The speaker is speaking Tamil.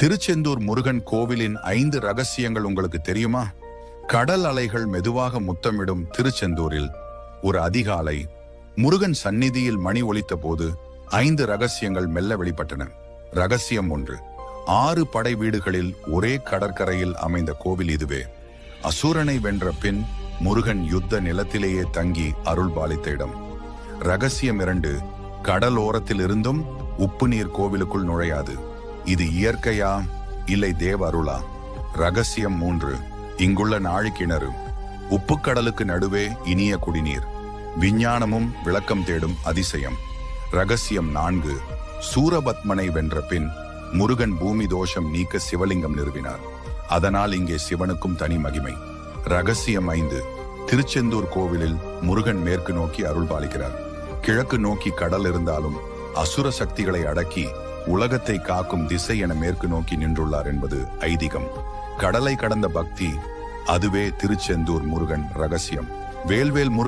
திருச்செந்தூர் முருகன் கோவிலின் 5 ரகசியங்கள் உங்களுக்கு தெரியுமா? கடல் அலைகள் மெதுவாக முத்தமிடும் திருச்செந்தூரில் ஒரு அதிகாலை முருகன் சந்நிதியில் மணி ஒலித்த போது 5 ரகசியங்கள் மெல்ல வெளிப்பட்டன. ரகசியம் 1. 6 படை வீடுகளில் ஒரே கடற்கரையில் அமைந்த கோவில் இதுவே. அசுரனை வென்ற பின் முருகன் யுத்த நிலத்திலேயே தங்கி அருள் பாலித்த இடம். ரகசியம் 2. கடலோரத்தில் இருந்தும் உப்பு நீர் கோவிலுக்குள் நுழையாது. இது இயற்கையா இல்லை தேவ அருளா? ரகசியம் 3. இங்குள்ள நாழிக்கிணறு உப்புக்கடலுக்கு நடுவே இனிய குடிநீர். விஞ்ஞானமும் விளக்கம் தேடும் அதிசயம். ரகசியம் 4. சூரபத்மனை வென்ற பின் முருகன் பூமி தோஷம் நீக்க சிவலிங்கம் நிறுவினார். அதனால் இங்கே சிவனுக்கும் தனி மகிமை. ரகசியம் 5. திருச்செந்தூர் கோவிலில் முருகன் மேற்கு நோக்கி அருள் பாலிக்கிறார். கிழக்கு நோக்கி கடல் இருந்தாலும் அசுர சக்திகளை அடக்கி உலகத்தை காக்கும் திசை என மேற்கு நோக்கி நின்றுள்ளார் என்பது ஐதீகம். கடலை கடந்த பக்தி, அதுவே திருச்செந்தூர் முருகன் ரகசியம். வேல்வேல் முருகன்.